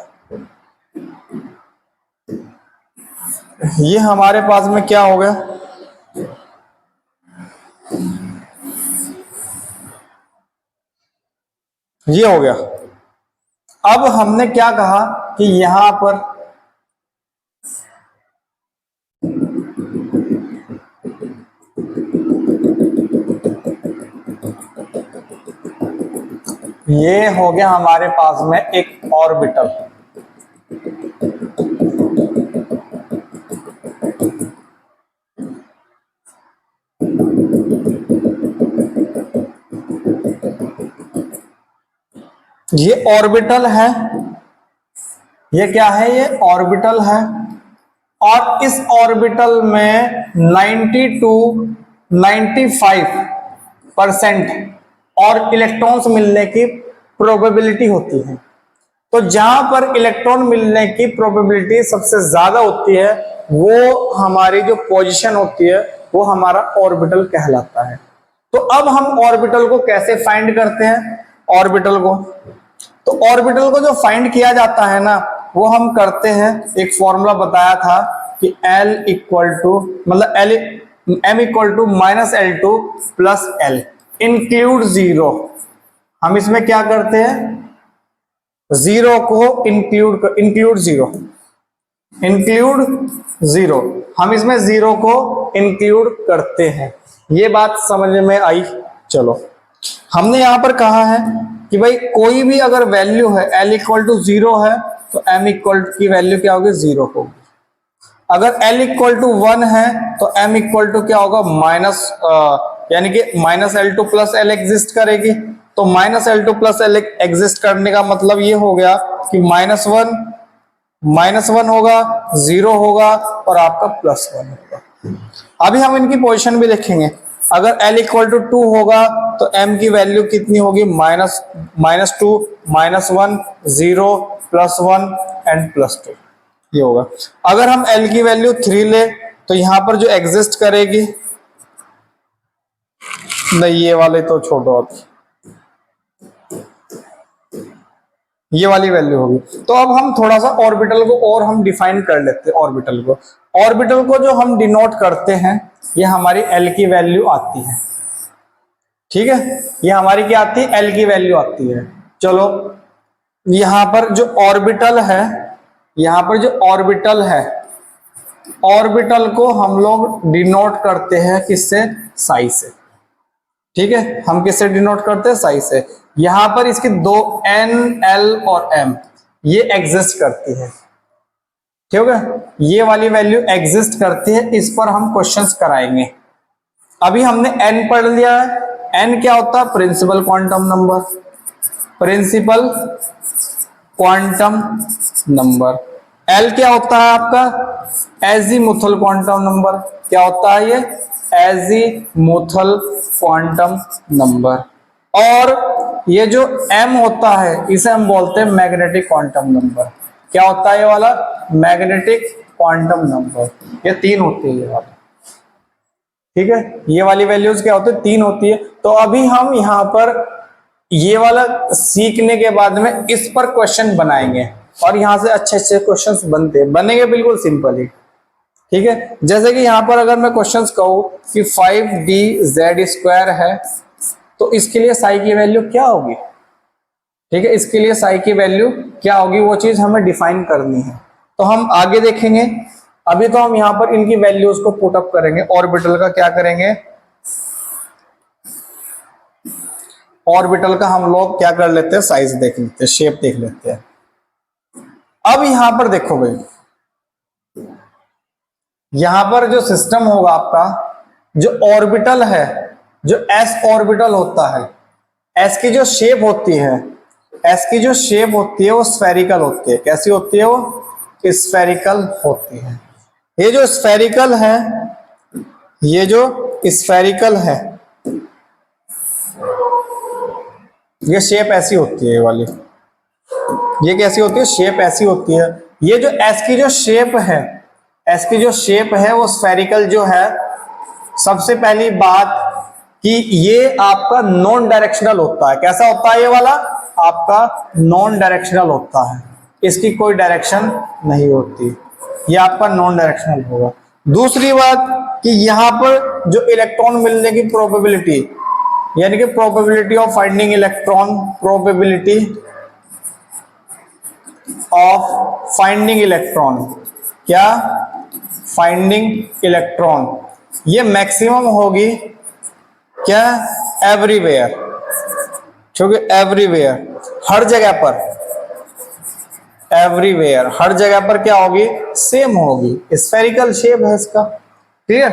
ये हमारे पास में क्या हो गया, ये हो गया। अब हमने क्या कहा कि यहां पर ये हो गया हमारे पास में एक ऑर्बिटल। ये ऑर्बिटल है, ये क्या है, ये ऑर्बिटल है। और इस ऑर्बिटल में 90 to 95% और इलेक्ट्रॉन्स मिलने की प्रोबेबिलिटी होती है। तो जहां पर इलेक्ट्रॉन मिलने की प्रोबेबिलिटी सबसे ज्यादा होती है, वो हमारी जो पोजीशन होती है, वो हमारा ऑर्बिटल कहलाता है। तो अब हम ऑर्बिटल को कैसे फाइंड करते हैं, ऑर्बिटल को, तो ऑर्बिटल को जो फाइंड किया जाता है ना, वो हम करते हैं, एक फॉर्मूला बताया था कि L इक्वल टू मतलब M equal to -L2 plus L include zero. हम इसमें क्या करते हैं, जीरो को इंक्लूड जीरो, हम इसमें जीरो को इंक्लूड करते हैं। ये बात समझ में आई। चलो, हमने यहां पर कहा है कि भाई कोई भी अगर वैल्यू है, L इक्वल टू जीरो है, तो M इक्वल की वैल्यू क्या होगी, जीरो होगी। अगर L इक्वल टू 1 है तो M इक्वल टू क्या होगा, यानी कि -L2 प्लस L एग्जिस्ट करेगी। तो -L2 प्लस L एग्जिस्ट करने का मतलब ये हो गया कि -1 होगा, 0 होगा और आपका +1 होगा। अभी हम इनकी पोजीशन भी देखेंगे। अगर L इक्वल टू 2 होगा तो M की वैल्यू कितनी होगी, -2, -1, 0, +1 एंड +2 ये होगा। अगर हम L की वैल्यू 3 ले तो यहां पर जो एग्जिस्ट करेगी, नहीं ये वाले तो छोड़ो, अब ये वाली वैल्यू होगी। तो अब हम थोड़ा सा ऑर्बिटल को और हम डिफाइन कर लेते हैं। ऑर्बिटल को जो हम डिनोट करते हैं, ये हमारी L की वैल्यू आती है। ठीक है, ये हमारी क्या आती है, L की वैल्यू आती है। चलो, यहां पर जो ऑर्बिटल है, ऑर्बिटल को हम लोग डिनोट करते हैं किससे, साई से। ठीक है, हम किससे डिनोट करते हैं, साई से। यहां पर इसकी दो N, L और M ये एग्जिस्ट करती है। ठीक है, ये वाली वैल्यू एग्जिस्ट करती है, इस पर हम क्वेश्चंस कराएंगे। अभी हमने N पढ़ लिया है। N क्या होता है, प्रिंसिपल क्वांटम नंबर। L क्या होता है आपका, एजीमुथल क्वांटम नंबर। क्या होता है ये, एजीमुथल क्वांटम नंबर। और ये जो M होता है, इसे हम बोलते हैं मैग्नेटिक क्वांटम नंबर। क्या होता है ये वाला, मैग्नेटिक क्वांटम नंबर। ये 3 होती है ये वाला। ठीक है, ये वाली वैल्यूज क्या होती है, 3 होती है। तो अभी हम यहां पर ये वाला सीखने के बाद में इस पर क्वेश्चन बनाएंगे और यहां से अच्छे क्वेश्चंस बनेंगे बिल्कुल सिंपल ही। ठीक है, जैसे कि यहां पर अगर मैं क्वेश्चंस कहूं कि 5dz² है, तो इसके लिए साई की वैल्यू क्या होगी। ठीक है, इसके लिए साई की वैल्यू क्या होगी, वो चीज हमें डिफाइन करनी है। तो हम आगे देखेंगे। अभी तो हम यहां पर इनकी वैल्यूज को पुट अप करेंगे। ऑर्बिटल का क्या करेंगे, ऑर्बिटल का हम लोग क्या कर लेते हैं, साइज देख लेते हैं, शेप देख लेते हैं। अब यहां पर देखो भाई, यहां पर जो सिस्टम होगा आपका, जो ऑर्बिटल है, जो एस ऑर्बिटल होता है, एस की जो शेप होती है, एस की जो शेप होती है वो स्फेरिकल होती है। कैसी होती है वो? स्फेरिकल होती है। ये जो स्फेरिकल है, ये जो स्फेरिकल है, ये शेप ऐसी होती है, ये वाली, ये कैसी होती है? शेप ऐसी होती है। ये जो एस की जो शेप है, एस की जो शेप है वो स्फेरिकल जो है, सबसे पहली बात कि ये आपका नॉन डायरेक्शनल होता है। कैसा होता है ये वाला? आपका नॉन डायरेक्शनल होता है, इसकी कोई डायरेक्शन नहीं होती, ये आपका नॉन डायरेक्शनल होगा। दूसरी बात कि यहां पर जो इलेक्ट्रॉन मिलने की प्रोबेबिलिटी, यानी कि probability of finding electron, probability of finding electron, क्या? फाइंडिंग इलेक्ट्रॉन, ये मैक्सिमम होगी क्या? एवरीवेयर, क्योंकि एवरीवेयर, हर जगह पर, एवरीवेयर हर जगह पर क्या होगी? सेम होगी। स्फेरिकल शेप है इसका, ठीक है?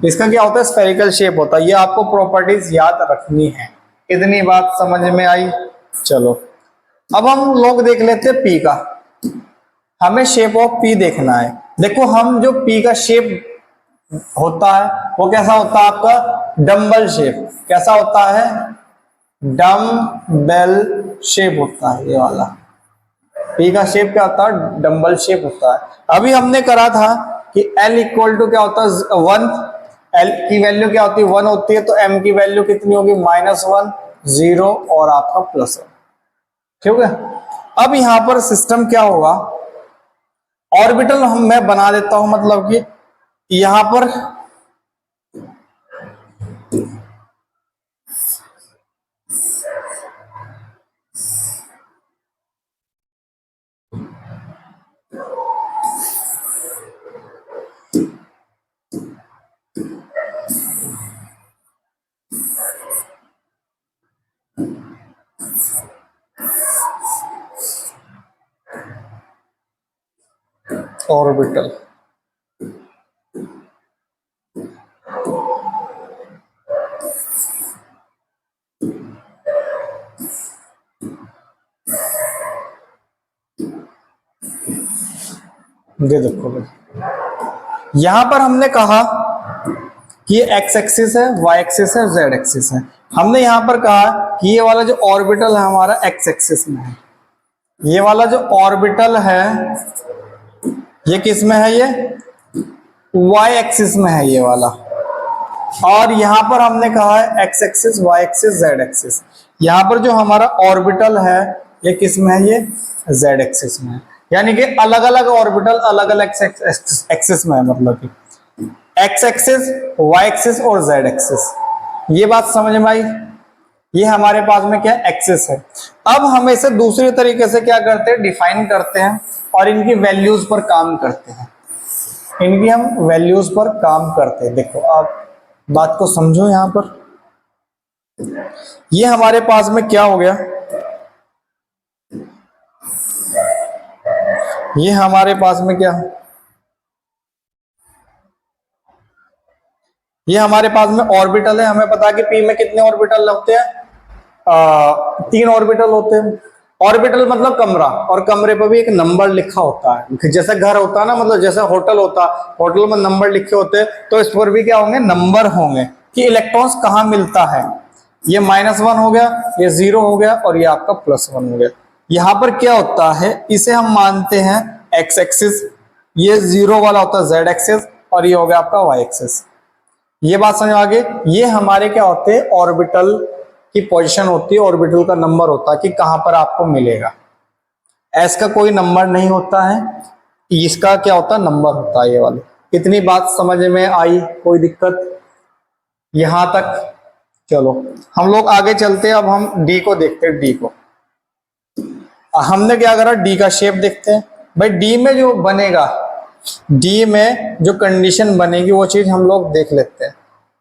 इसका क्या होता है? स्फेरिकल शेप होता है। ये आपको प्रॉपर्टीज याद रखनी है। इतनी बात समझ में आई? चलो अब हम लोग देख लेते हैं पी का। हमें शेप ऑफ पी देखना है। देखो, हम जो पी का शेप होता है वो कैसा होता है आपका? Dumbbell shape. कैसा होता है? डम्बल शेप होता है ये वाला। पी का शेप क्या होता है? डम्बल शेप होता है। अभी हमने करा था कि L इक्वल टू क्या होता है? 1। L की वैल्यू क्या होती है? 1 होती है, तो M की वैल्यू कितनी होगी? -1, 0 और आपका +1, ठीक है? अब यहां पर सिस्टम क्या होगा? ऑर्बिटल मैं बना देता हूं, मतलब कि यहां पर ऑर्बिटल, ये देखो भाई, यहां पर हमने कहा कि ये एक्स एक्सिस है, वाई एक्सिस है, जेड एक्सिस है। हमने यहां पर कहा कि ये वाला जो ऑर्बिटल है हमारा एक्स एक्सिस में है, ये वाला जो ऑर्बिटल है ये किस में है? ये वाई एक्सिस में है ये वाला। और यहां पर हमने कहा है x axis, y axis, z axis. यहां पर जो हमारा ऑर्बिटल है ये किस में है? ये जेड एक्सिस में है। यानी कि अलग अलग ऑर्बिटल अलग अलग एक्सिस में है, मतलब कि एक्स एक्सिस, वाई एक्सिस और जेड एक्सिस। ये बात समझ में आई? ये हमारे पास में क्या एक्सिस है। अब हम इसे दूसरे तरीके से क्या करते हैं? डिफाइन करते हैं और इनकी वैल्यूज पर काम करते हैं। इनकी हम वैल्यूज पर काम करते हैं। देखो आप बात को समझो, यहां पर ये हमारे पास में क्या हो गया? ये हमारे पास में क्या? ये हमारे पास में ऑर्बिटल है। हमें पता है कि पी में कितने ऑर्बिटल होते हैं? 3 ऑर्बिटल होते हैं। ऑर्बिटल मतलब कमरा, और कमरे पर भी एक नंबर लिखा होता है। जैसे घर होता है ना, मतलब जैसे होटल होता, होटल में नंबर लिखे होते हैं, तो इस पर भी क्या होंगे? नंबर होंगे कि इलेक्ट्रॉन्स कहाँ मिलता है। ये -1 हो गया, ये 0 हो गया और ये आपका +1 हो गया। यहां पर क्या होता है? इसे हम मानते हैं एक्स एक्सिस, ये 0 वाला होता है जेड एक्सिस, और ये हो गया आपका वाई एक्सिस। ये बात समझ आ गई? ये हमारे क्या होते हैं? ऑर्बिटल की पोजीशन होती है, ऑर्बिटल का नंबर होता है कि कहां पर आपको मिलेगा। एस का कोई नंबर नहीं होता है, इसका क्या होता है? नंबर होता है ये वाले। इतनी बात समझ में आई? कोई दिक्कत यहां तक? चलो हम लोग आगे चलते हैं। अब हम डी को देखते हैं। डी को हमने क्या करा? डी का शेप देखते हैं भाई। डी में जो बनेगा, डी में जो कंडीशन बनेगी वो चीज हम लोग देख लेते हैं।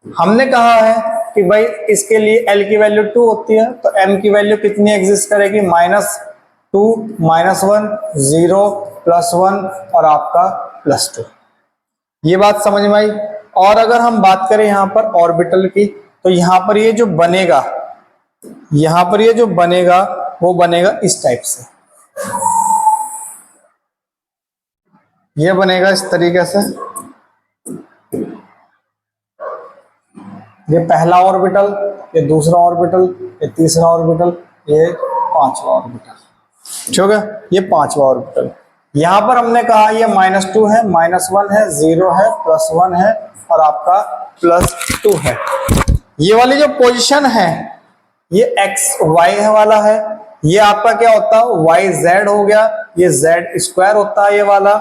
हमने कहा है कि भाई इसके लिए L की वैल्यू 2 होती है, तो M की वैल्यू कितनी एग्जिस्ट करेगी, -2 -1 0 +1 और आपका +2। ये बात समझ में आई। और अगर हम बात करें यहां पर ऑर्बिटल की, तो यहां पर ये जो बनेगा, यहां पर ये जो बनेगा वो बनेगा इस टाइप से, ये बनेगा इस तरीके से। ये पहला ऑर्बिटल, ये दूसरा ऑर्बिटल, ये तीसरा ऑर्बिटल, ये पांचवा ऑर्बिटल, ठीक है, ये पांचवा ऑर्बिटल। यहां पर हमने कहा ये -2 है, -1 है, 0 है, +1 है और आपका +2 है। ये वाली जो पोजीशन है ये XY वाला है, ये आपका क्या होता है YZ हो गया, ये Z² होता है ये वाला,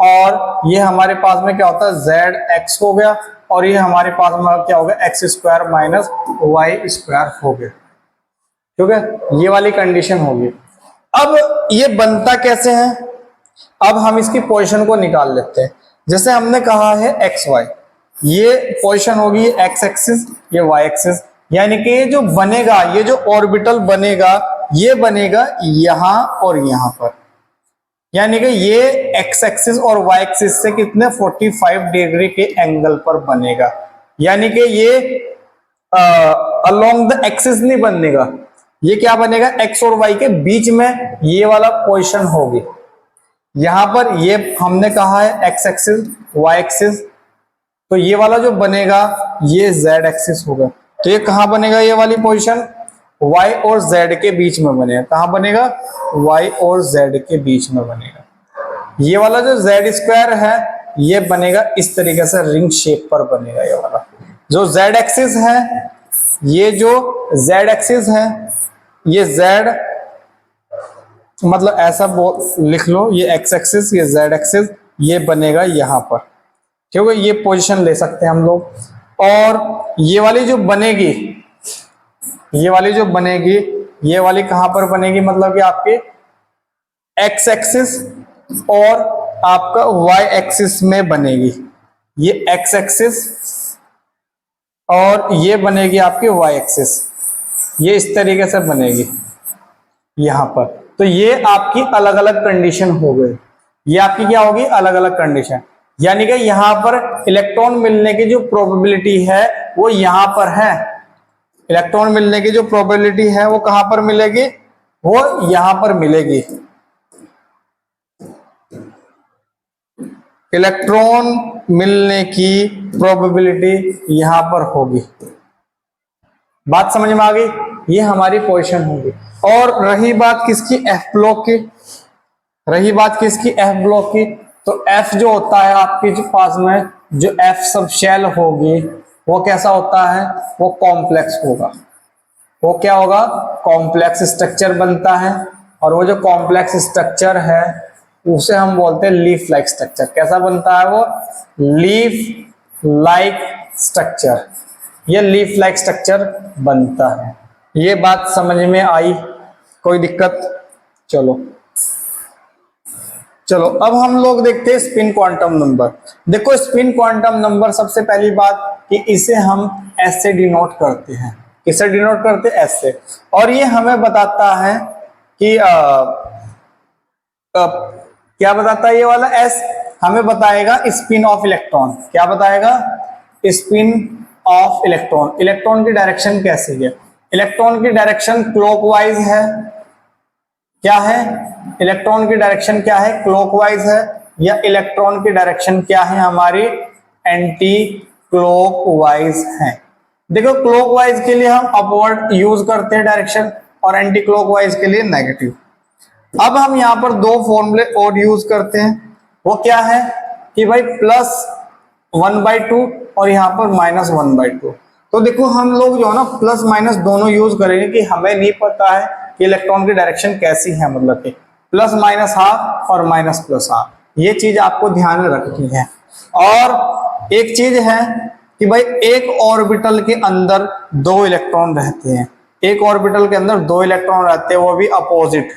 और ये हमारे पास में क्या होता है ZX हो गया, और ये हमारे पास में क्या हो गया X² - Y² हो गया, ठीक है। ये वाली कंडीशन होगी। अब ये बनता कैसे है, अब हम इसकी पोजीशन को निकाल लेते हैं। जैसे हमने कहा है XY, ये पोजीशन होगी X एक्सिस, ये Y एक्सिस, यानी कि ये जो बनेगा, ये जो ऑर्बिटल बनेगा ये बनेगा यहां और यहां पर, यानी कि ये X एक्सिस और Y एक्सिस से कितने 45 डिग्री के एंगल पर बनेगा, यानी कि ये अलोंग द एक्सिस नहीं बनेगा, ये क्या बनेगा X और Y के बीच में ये वाला पोजीशन होगी। यहां पर ये हमने कहा है X एक्सिस Y एक्सिस, तो ये वाला जो बनेगा ये Z एक्सिस होगा, तो ये कहां बनेगा, ये वाली पोजीशन Y और Z के बीच में बनेगा। कहां बनेगा, Y और Z के बीच में बनेगा। ये वाला जो Z² है ये बनेगा इस तरीके से रिंग शेप पर बनेगा। ये वाला जो Z एक्सिस है, ये जो Z एक्सिस है, ये Z मतलब ऐसा लिख लो, ये X एक्सिस, ये Z एक्सिस, ये बनेगा यहां पर, क्योंकि ये पोजीशन ले सकते हैं हम लोग। और ये वाली जो बनेगी, ये वाली जो बनेगी, ये वाली कहां पर बनेगी, मतलब कि आपके X एक्सिस और आपका Y एक्सिस में बनेगी। ये X एक्सिस और ये बनेगी आपकी Y एक्सिस, ये इस तरीके से बनेगी यहां पर। तो ये आपकी अलग अलग कंडीशन हो गई, ये आपकी क्या होगी, अलग अलग कंडीशन, यानी कि यहां पर इलेक्ट्रॉन मिलने की जो प्रोबेबिलिटी है वो यहां पर है। इलेक्ट्रॉन मिलने की जो प्रोबेबिलिटी है वो कहां पर मिलेगी, वो यहां पर मिलेगी। इलेक्ट्रॉन मिलने की प्रोबेबिलिटी यहां पर होगी। बात समझ में आ गई, ये हमारी पोजीशन होगी। और रही बात किसकी, F ब्लॉक की, रही बात किसकी, F ब्लॉक की, तो F जो होता है आपके जो पास में जो F सब शेल होगी वो कैसा होता है, वो कॉम्प्लेक्स होगा। वो क्या होगा, कॉम्प्लेक्स स्ट्रक्चर बनता है, और वो जो कॉम्प्लेक्स स्ट्रक्चर है उसे हम बोलते हैं लीफ लाइक स्ट्रक्चर। कैसा बनता है वो, लीफ लाइक स्ट्रक्चर, ये लीफ लाइक स्ट्रक्चर बनता है। ये बात समझ में आई, कोई दिक्कत, चलो चलो अब हम लोग देखते हैं स्पिन क्वांटम नंबर। देखो स्पिन क्वांटम नंबर, सबसे पहली बात कि इसे हम S से डिनोट करते हैं। किसे डिनोट करते हैं, S से। और ये हमें बताता है कि क्या बताता है, ये वाला S हमें बताएगा स्पिन ऑफ इलेक्ट्रॉन। क्या बताएगा, स्पिन ऑफ इलेक्ट्रॉन, इलेक्ट्रॉन की डायरेक्शन कैसी है। इलेक्ट्रॉन की डायरेक्शन क्लॉकवाइज है, क्या है, इलेक्ट्रॉन की डायरेक्शन क्या है, क्लॉकवाइज है, या इलेक्ट्रॉन की डायरेक्शन क्या है हमारी, एंटी क्लॉकवाइज है। देखो क्लॉकवाइज के लिए हम अपवर्ड यूज करते हैं डायरेक्शन, और एंटी क्लॉकवाइज के लिए नेगेटिव। अब हम यहां पर दो फॉर्मूले और यूज करते हैं, वो क्या है कि भाई +1/2 और यहाँ पर -1/2। तो देखो हम लोग जो है ना प्लस माइनस दोनों यूज करेंगे, कि हमें नहीं पता है कि इलेक्ट्रॉन की डायरेक्शन कैसी है, मतलब कि +-½ और -+½ ये चीज आपको ध्यान में रखनी है। और एक चीज है कि भाई एक ऑर्बिटल के अंदर 2 इलेक्ट्रॉन रहते हैं, एक ऑर्बिटल के अंदर 2 इलेक्ट्रॉन रहते हैं, वो भी अपोजिट।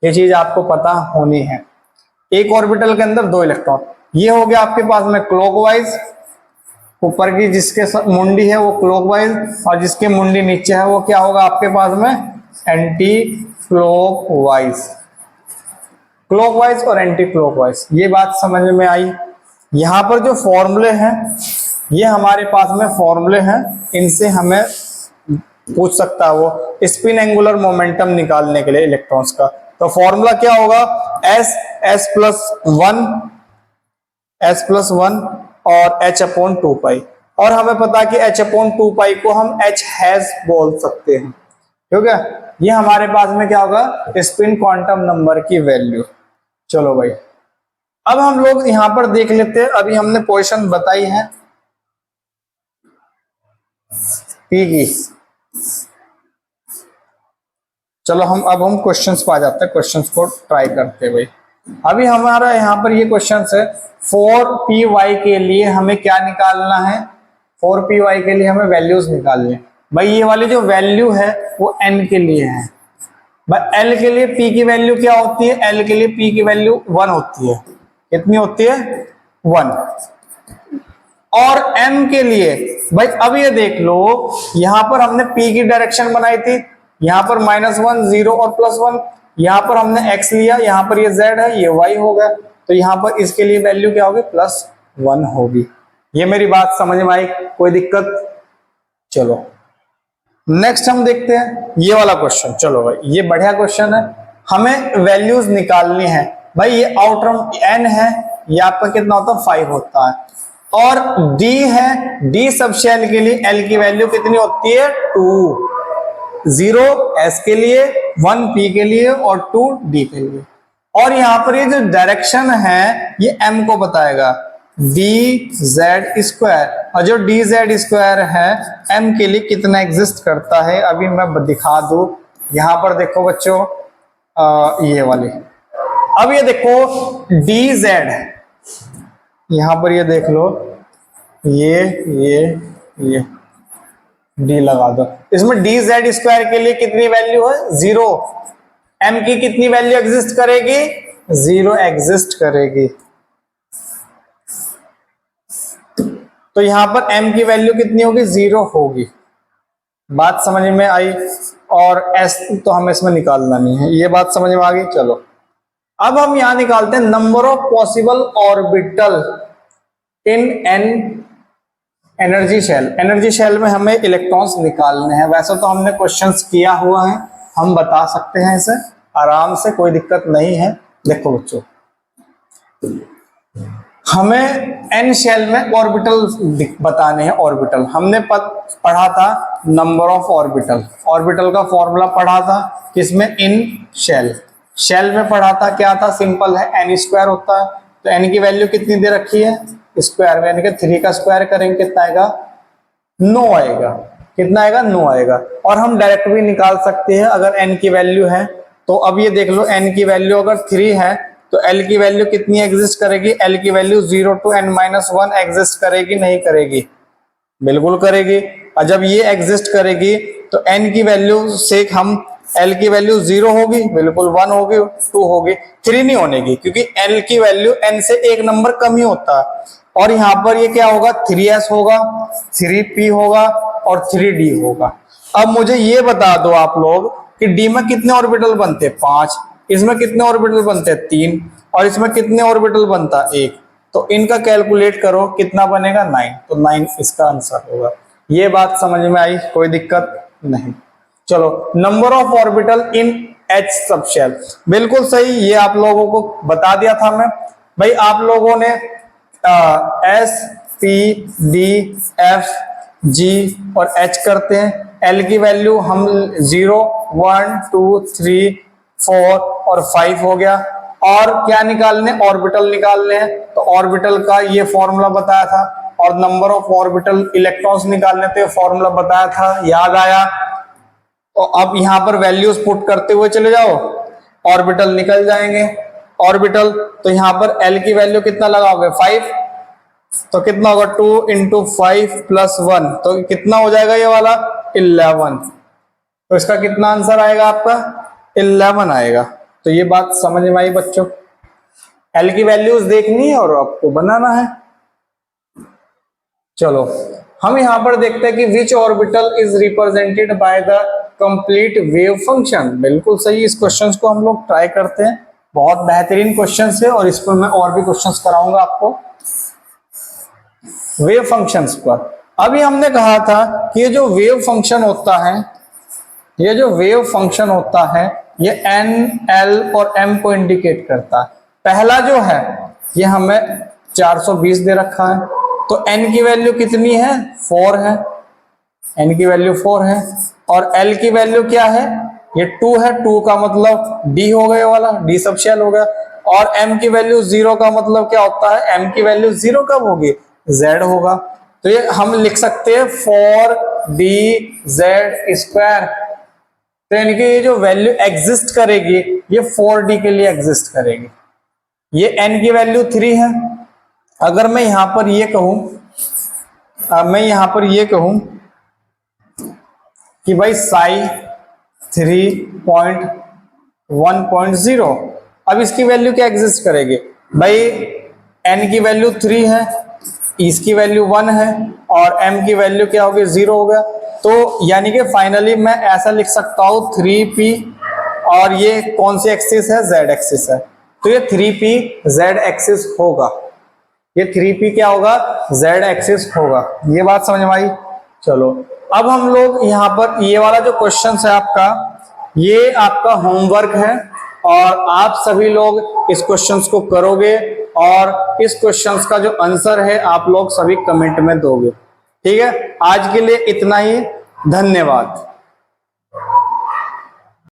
ये चीज आपको पता होनी है, एक ऑर्बिटल के अंदर 2 इलेक्ट्रॉन। ये हो गया आपके पास में क्लॉकवाइज, ऊपर की जिसके मुंडी है वो क्लॉकवाइज और जिसके मुंडी नीचे है वो क्या होगा आपके पास में, एंटी क्लॉकवाइज। क्लॉकवाइज और एंटी क्लॉकवाइज, ये बात समझ में आई। यहां पर जो फॉर्मूले हैं ये हमारे पास में फॉर्मूले हैं, इनसे हमें पूछ सकता है वो स्पिन एंगुलर मोमेंटम निकालने के लिए इलेक्ट्रॉन्स का। तो फॉर्मूला क्या होगा, एस प्लस वन और एच अपॉन 2 पाई। और हमें पता है कि एच अपॉन 2 पाई को हम एच हैज बोल सकते हैं, ठीक है। ये हमारे पास में क्या होगा, स्पिन क्वांटम नंबर की वैल्यू। चलो भाई अब हम लोग यहां पर देख लेते हैं, अभी हमने पोजीशन बताई है पी की। चलो अब हम क्वेश्चंस पे आ जाते हैं, क्वेश्चंस को ट्राई करते हैं भाई। अभी हमारा यहाँ पर ये क्वेश्चन है 4py के लिए हमें क्या निकालना है, 4py के लिए हमें वैल्यूज निकालनी है भाई। ये वाली जो वैल्यू है वो n के लिए है भाई। l के लिए p की वैल्यू क्या होती है, l के लिए p की वैल्यू 1 होती है। कितनी होती है, 1। और m के लिए भाई अब ये देख लो, यहां पर हमने p की डायरेक्शन बनाई थी, यहां पर -1 0 और +1, यहां पर हमने x लिया, यहां पर ये z है, ये y होगा, तो यहां पर इसके लिए वैल्यू क्या होगी, +1 होगी। ये मेरी बात समझ में आई, कोई दिक्कत। चलो नेक्स्ट हम देखते हैं ये वाला क्वेश्चन। चलो भाई ये बढ़िया क्वेश्चन है, हमें वैल्यूज निकालनी है भाई। ये आउटरम n है, ये आपका कितना होता है, 5 होता है। और d है, d सब शेल के लिए l की वैल्यू कितनी होती है, 2। 0 s के लिए, 1 p के लिए और 2 d के लिए। और यहां पर ये जो डायरेक्शन है ये m को बताएगा, dz²। और जो dz² है m के लिए कितना एग्जिस्ट करता है, अभी मैं दिखा दूं। यहां पर देखो बच्चों, ये वाली, अब ये देखो dz, यहां पर ये देख लो, ये d लगा दो, इसमें dz² के लिए कितनी वैल्यू है, 0। m की कितनी वैल्यू एग्जिस्ट करेगी, 0 एग्जिस्ट करेगी। तो यहां पर m की वैल्यू कितनी होगी, 0 होगी। बात समझ में आई। और s तो हमें इसमें निकालना नहीं है, ये बात समझ में आ गई। चलो अब हम यहां निकालते हैं number of possible orbital in n energy shell. Energy shell में हमें इलेक्ट्रॉन्स निकालने हैं। वैसे तो हमने क्वेश्चंस किया हुआ है, हम बता सकते हैं इसे आराम से, कोई दिक्कत नहीं है। देखो बच्चों, हमें एन शेल में ऑर्बिटल बताने हैं। ऑर्बिटल हमने पढ़ा था नंबर ऑफ ऑर्बिटल, ऑर्बिटल का फॉर्मूला पढ़ा था किसमें, इन शेल। शेल में पढ़ा था, क्या था, सिंपल है, n² होता है। तो n की वैल्यू कितनी दे रखी है, स्क्वायर में, यानी कि 3 का स्क्वायर करेंगे कितना आएगा, 9 आएगा। कितना आएगा, 9 आएगा। और हम डायरेक्ट भी निकाल सकते हैं अगर n की वैल्यू है तो। अब ये देख लो, n की वैल्यू अगर 3 है तो l की वैल्यू कितनी एग्जिस्ट करेगी, l की वैल्यू 0 to n-1 एग्जिस्ट करेगी, नहीं करेगी, बिल्कुल करेगी। और जब ये एग्जिस्ट करेगी तो n की वैल्यू से हम, l की वैल्यू 0 होगी, बिल्कुल 1 होगी, 2 होगी, 3 नहीं होगी, क्योंकि l की वैल्यू n से एक नंबर कम ही होता है। और यहां पर ये क्या होगा, 3s होगा, 3p होगा और 3d होगा। अब मुझे ये बता दो आप लोग कि d में कितने ऑर्बिटल बनते हैं, 5, इसमें कितने ऑर्बिटल बनते हैं, 3, और इसमें कितने ऑर्बिटल बनता है, 1। तो इनका कैलकुलेट करो कितना बनेगा, 9। तो 9 इसका आंसर होगा। ये बात समझ में आई, कोई दिक्कत नहीं। चलो number of orbital in H subshell, बिल्कुल सही, ये आप लोगों को बता दिया था मैं भाई। आप लोगों ने S P D F G और H करते हैं। L की वैल्यू हम 0 1 2 3 4 और 5 हो गया। और क्या निकालने, ऑर्बिटल निकालने हैं। तो ऑर्बिटल का ये फॉर्मूला बताया था। और नंबर ऑफ ऑर्बिटल इलेक्ट्रॉन्स निकालने थे, फॉर्मूला बताया था, याद आया। तो अब यहां पर वैल्यूज पुट करते हुए चले जाओ, ऑर्बिटल निकल जाएंगे। ऑर्बिटल तो यहां पर L की वैल्यू कितना लगाओगे, 5, तो कितना होगा, 2 × 5 + 1, तो कितना हो जाएगा ये वाला, 11। तो इसका कितना आंसर आएगा आपका, 11 आएगा। तो ये बात समझ में आई बच्चों। L की वैल्यूज देखनी है और आपको बनाना है। चलो हम यहां पर देखते हैं कि which orbital is represented by the complete wave function. बिल्कुल सही, इस क्वेश्चन को हम लोग ट्राई करते हैं, बहुत बेहतरीन क्वेश्चन है और इस पर मैं और भी क्वेश्चंस कराऊंगा आपको वेव फंक्शंस पर। अभी हमने कहा था कि ये जो वेव फंक्शन होता है, ये जो वेव फंक्शन होता है ये n, l और m को इंडिकेट करता है। पहला जो है ये हमें 420 दे रखा है, तो n की वैल्यू कितनी है, 4 है, n की वैल्यू 4 है, और l की वैल्यू क्या है, ये 2 है, 2 का मतलब d हो गया वाला, d सब शेल हो गया, और m की वैल्यू 0 का मतलब क्या होता है, m की वैल्यू 0 कब होगी, z होगा। तो ये हम लिख सकते हैं 4dz²। तो यानी कि ये जो वैल्यू एग्जिस्ट करेगी ये 4d के लिए एग्जिस्ट करेगी। ये n की वैल्यू 3 है। अगर मैं यहां पर ये कहूं, कि भाई साई 3.1.0, अब इसकी वैल्यू क्या एग्जिस्ट करेगी, भाई n की वैल्यू 3 है, इसकी वैल्यू 1 है, और m की वैल्यू क्या होगी, 0 हो गया। तो यानी कि फाइनली मैं ऐसा लिख सकता हूं 3p, और ये कौन सी एक्सिस है, z एक्सिस है, तो ये 3p z एक्सिस होगा, ये 3p क्या होगा, z एक्सिस होगा। ये बात समझ में आई। चलो अब हम लोग यहाँ पर ये वाला जो क्वेश्चन है आपका, ये आपका होमवर्क है और आप सभी लोग इस क्वेश्चंस को करोगे और इस क्वेश्चंस का जो आंसर है आप लोग सभी कमेंट में दोगे। ठीक है, आज के लिए इतना ही, धन्यवाद।